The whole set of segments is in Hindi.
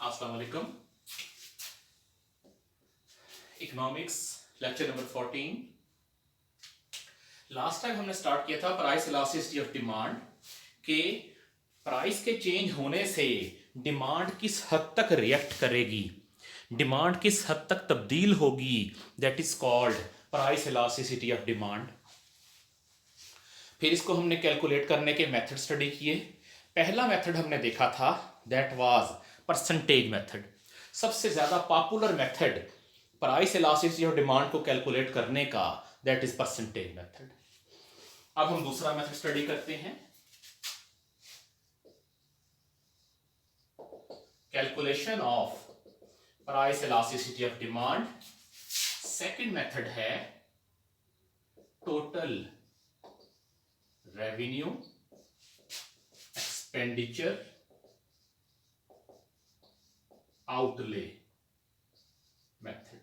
अस्सलाम वालेकुम। Economics lecture number 14। Last time हमने स्टार्ट किया था प्राइस इलास्टिसिटी ऑफ डिमांड के प्राइस के चेंज होने से डिमांड किस हद तक रिएक्ट करेगी, डिमांड किस हद तक तब्दील होगी, that is called price elasticity of demand. फिर इसको हमने कैलकुलेट करने के मेथड स्टडी किए। पहला मेथड हमने देखा था दैट वाज परसेंटेज मेथड, सबसे ज़्यादा popular method price elasticity of demand को कैलकुलेट करने का, दैट इज परसेंटेज मेथड। अब हम दूसरा मेथड स्टडी करते हैं, calculation of price elasticity of demand. Second method है total revenue expenditure outlay method.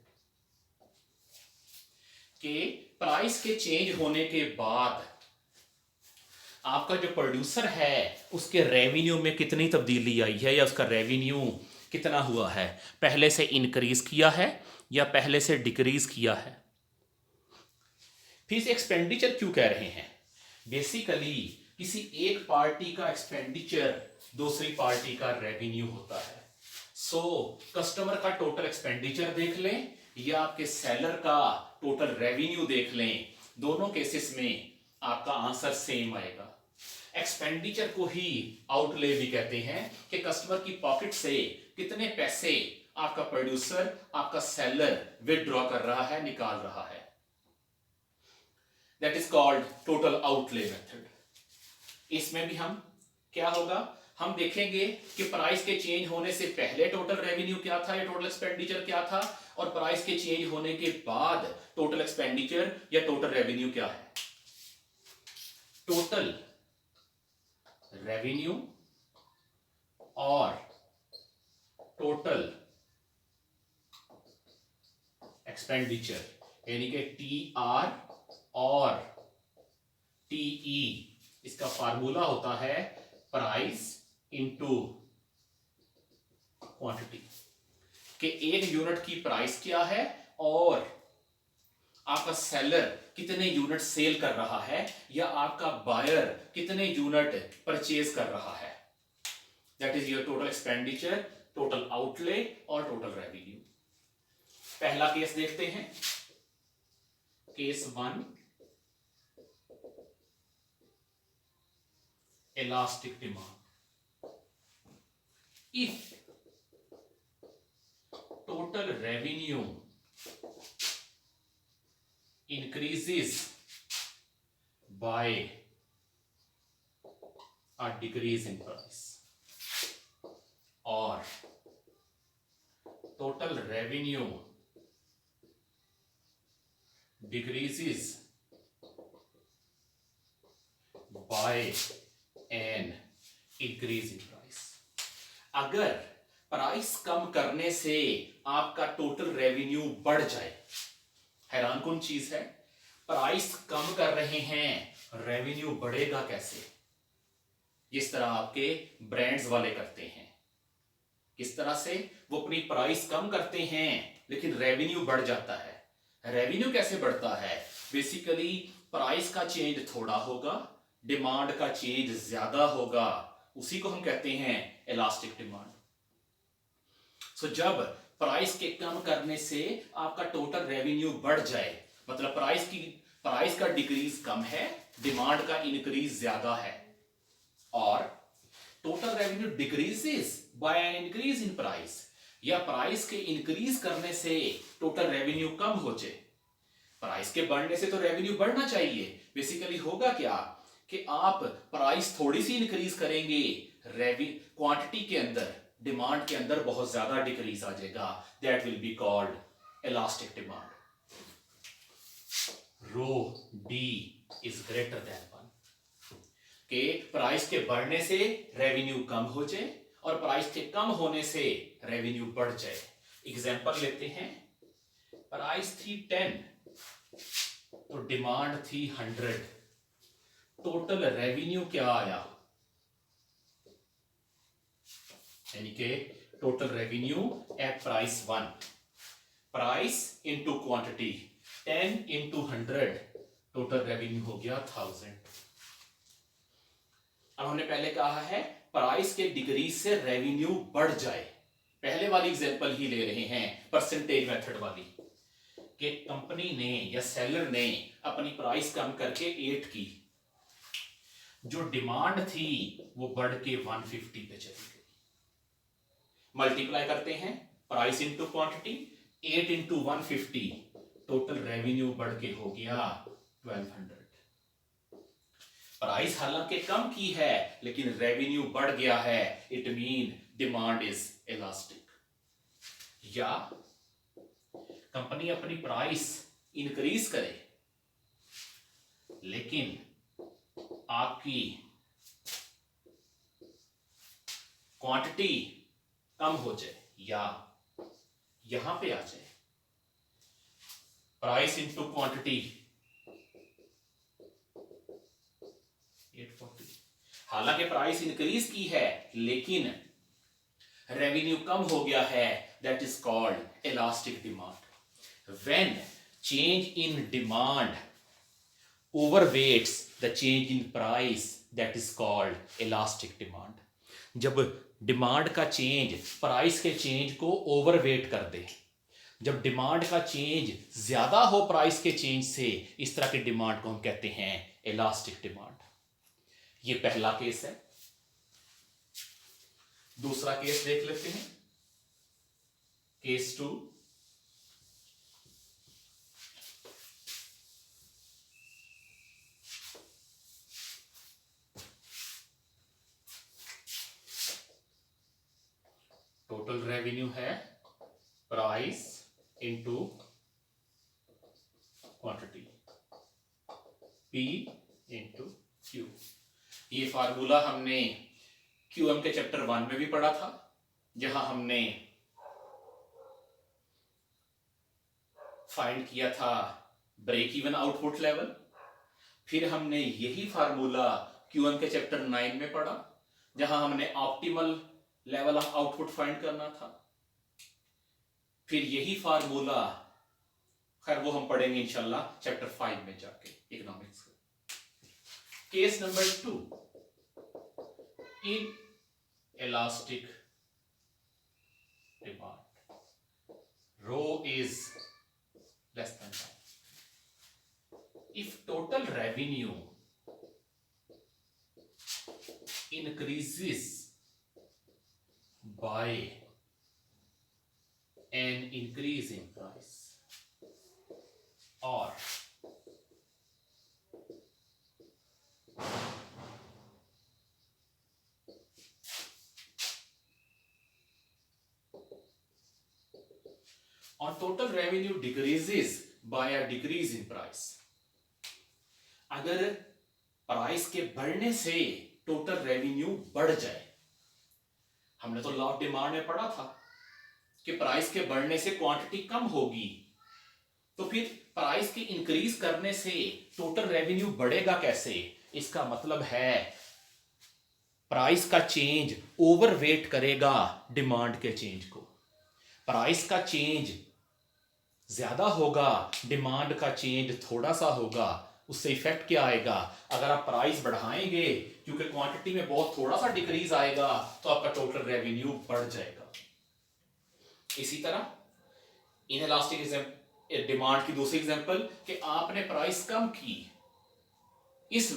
के प्राइस के चेंज होने के बाद आपका जो प्रोड्यूसर है उसके रेवेन्यू में कितनी तब्दीली आई है या उसका रेवेन्यू कितना हुआ है, पहले से इंक्रीज किया है या पहले से डिक्रीज किया है। फिर एक्सपेंडिचर क्यों कह रहे हैं, बेसिकली किसी एक पार्टी का एक्सपेंडिचर दूसरी पार्टी का रेवेन्यू होता है। सो कस्टमर का टोटल एक्सपेंडिचर देख लें या आपके सेलर का टोटल रेवेन्यू देख लें, दोनों केसेस में आपका आंसर सेम आएगा। एक्सपेंडिचर को ही आउटले भी कहते हैं कि कस्टमर की पॉकेट से कितने पैसे आपका प्रोड्यूसर, आपका सेलर विथड्रॉ कर रहा है, निकाल रहा है, that is called total outlay method. इसमें भी हम क्या होगा, हम देखेंगे कि प्राइस के चेंज होने से पहले टोटल रेवेन्यू क्या था या टोटल एक्सपेंडिचर क्या था, और प्राइस के चेंज होने के बाद टोटल एक्सपेंडिचर या टोटल रेवेन्यू क्या है। टोटल रेवेन्यू और टोटल एक्सपेंडिचर यानी कि TR और TE, इसका फार्मूला होता है प्राइस इनटू क्वांटिटी, कि एक यूनिट की प्राइस क्या है और आपका सेलर कितने यूनिट सेल कर रहा है या आपका बायर कितने यूनिट परचेज कर रहा है, that is your total expenditure, total outlay और टोटल रेवेन्यू। पहला केस देखते हैं, case 1, elastic demand. If total revenue increases by a decrease in price or total revenue decreases by an increase in price, अगर प्राइस कम करने से आपका टोटल रेवेन्यू बढ़ जाए, हैरान कौन चीज है, प्राइस कम कर रहे हैं रेवेन्यू बढ़ेगा कैसे, जिस तरह आपके ब्रांड्स वाले करते हैं, किस तरह से वो अपनी प्राइस कम करते हैं लेकिन रेवेन्यू बढ़ जाता है। रेवेन्यू कैसे बढ़ता है, बेसिकली प्राइस का चेंज थोड़ा होगा, डिमांड का चेंज ज्यादा होगा, उसी को हम कहते हैं इलास्टिक डिमांड। सो जब प्राइस के कम करने से आपका टोटल रेवेन्यू बढ़ जाए, मतलब प्राइस का डिक्रीज कम है, डिमांड का इंक्रीज ज्यादा है, और total revenue decreases by an increase in price, या प्राइस के इंक्रीज करने से टोटल रेवेन्यू कम हो जाए। प्राइस के बढ़ने से तो रेवेन्यू बढ़ना चाहिए, बेसिकली होगा क्या कि आप प्राइस थोड़ी सी इंक्रीज करेंगे, क्वांटिटी के अंदर, डिमांड के अंदर बहुत ज्यादा डिक्रीज आ जाएगा, that will be called elastic demand. Rho D is greater than 1, के प्राइस के बढ़ने से रेवेन्यू कम हो जाए और प्राइस के कम होने से रेवेन्यू बढ़ जाए। एग्जांपल लेते हैं, प्राइस थी 10 तो डिमांड थी 100, टोटल रेवेन्यू क्या आया, यानी कि total revenue at price 1, price into quantity 10 into 100, total revenue हो गया 1000। अब हमने पहले कहा है प्राइस के डिक्रीज से रेवेन्यू बढ़ जाए, पहले वाली एग्जांपल ही ले रहे हैं परसेंटेज मेथड वाली, कि कंपनी ने या सेलर ने अपनी प्राइस कम करके 8 की, जो डिमांड थी वो बढ़ के 150 पे चली गई। मल्टीप्लाई करते हैं price into quantity, 8 into 150, total revenue बढ़ के हो गया 1200। प्राइस हालांकि कम की है लेकिन रेवेन्यू बढ़ गया है, it mean demand is elastic. या कंपनी अपनी प्राइस इंक्रीज करे लेकिन आपकी क्वांटिटी कम हो जाए, या यहां पे आ जाए प्राइस इंटू क्वांटिटी 840, हालांकि प्राइस इंक्रीज की है लेकिन रेवेन्यू कम हो गया है, that is called elastic demand. When change in demand overweights the change in price, that is called elastic demand। जब डिमांड का चेंज प्राइस के चेंज को ओवरवेट कर दे, जब डिमांड का चेंज ज्यादा हो प्राइस के चेंज से, इस तरह के डिमांड को हम कहते हैं इलास्टिक डिमांड। ये पहला केस है। दूसरा केस देख लेते हैं, केस 2। टोटल रेवेन्यू है price into quantity, P into Q। ये फार्मूला हमने QM के चैप्टर 1 में भी पढ़ा था, जहां हमने फाइंड किया था ब्रेक इवन आउटपुट लेवल। फिर हमने यही फार्मूला QM के चैप्टर 9 में पढ़ा, जहां हमने optimal level of output find करना था। फिर यही फार्मूला, खैर वो हम पढ़ेंगे इंशाल्लाह चैप्टर 5 में जाके इकोनॉमिक्स का। Case number 2, inelastic demand, rho is less than 1। If total revenue increases by an increase in price, or total revenue decreases by a decrease in price। अगर प्राइस के बढ़ने से टोटल रेवेन्यू बढ़ जाए, हमने तो लॉ ऑफ डिमांड में पढ़ा था कि प्राइस के बढ़ने से क्वांटिटी कम होगी, तो फिर प्राइस के इंक्रीज करने से टोटल रेवेन्यू बढ़ेगा कैसे? इसका मतलब है प्राइस का चेंज ओवरवेट करेगा डिमांड के चेंज को। प्राइस का चेंज ज्यादा होगा, डिमांड का चेंज थोड़ा सा होगा, उससे इफेक्ट क्या आएगा? अगर आप प्राइस बढ़ाएंगे क्योंकि क्वांटिटी में बहुत थोड़ा सा डिक्रीज आएगा तो आपका टोटल रेवेन्यू बढ़ जाएगा। इसी तरह इनइलास्टिक डिमांड की दूसरी एग्जांपल कि आपने प्राइस कम की इस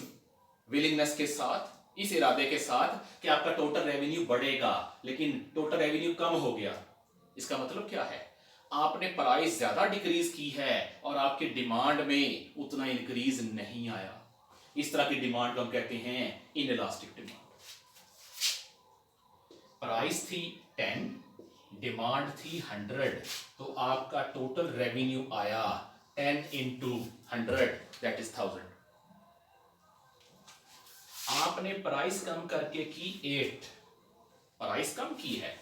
विलिंगनेस के साथ, इस इरादे के साथ कि आपका टोटल रेवेन्यू बढ़ेगा, लेकिन टोटल रेवेन्यू कम हो गया। इसका मतलब क्या है? आपने प्राइस ज्यादा डिक्रीज की है और आपकी डिमांड में उतना इंक्रीज नहीं आया। इस तरह की डिमांड को हम कहते हैं इनइलास्टिक डिमांड। प्राइस थी 10, डिमांड थी 100, तो आपका टोटल रेवेन्यू आया 10 इंटू 100, दैट इज 1000। आपने प्राइस कम करके की 8, प्राइस कम की है,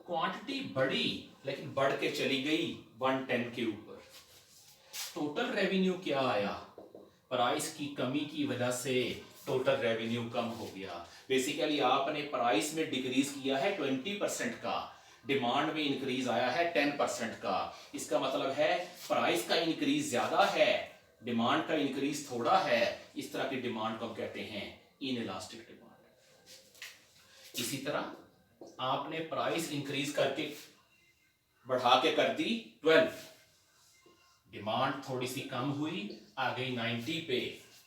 क्वांटिटी बढ़ी लेकिन बढ़ के चली गई 110 के ऊपर। टोटल रेवेन्यू क्या आया? प्राइस की कमी की वजह से टोटल रेवेन्यू कम हो गया। बेसिकली आपने प्राइस में डिक्रीज किया है 20% का, डिमांड में इंक्रीज आया है 10% का। इसका मतलब है प्राइस का इंक्रीज ज्यादा है, डिमांड का इंक्रीज थोड़ा है। इस तरह की डिमांड को हम कहते हैं इनइलास्टिक डिमांड। इसी तरह आपने प्राइस इंक्रीज करके बढ़ा के कर दी 12, डिमांड थोड़ी सी कम हुई, आ गई 90 पे,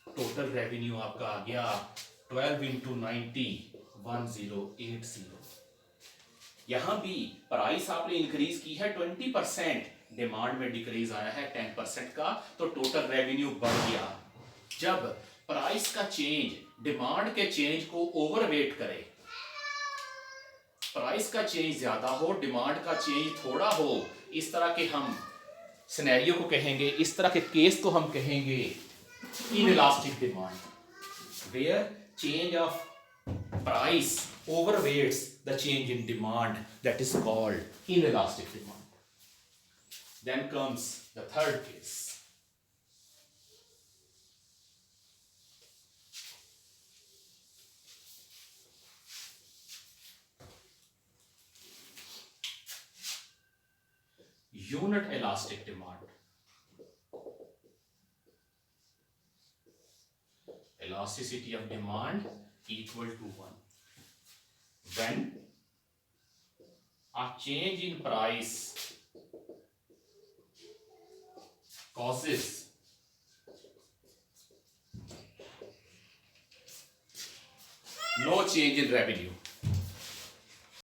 टोटल रेवेन्यू आपका आ गया 12 इंटू 90 1080। यहां भी प्राइस आपने इंक्रीज की है 20%, डिमांड में डिक्रीज आया है 10% का, तो टोटल रेवेन्यू बढ़ गया। जब प्राइस का चेंज डिमांड के चेंज को ओवरवेट करे, प्राइस का चेंज ज्यादा हो, डिमांड का चेंज थोड़ा हो, इस तरह के हम सिनेरियो को कहेंगे, इस तरह के केस को हम कहेंगे inelastic demand, where change of price overweights the change in demand, that is called inelastic demand. Then comes the third case. Unit elastic demand. Elasticity of demand equal to 1. When a change in price causes no change in revenue,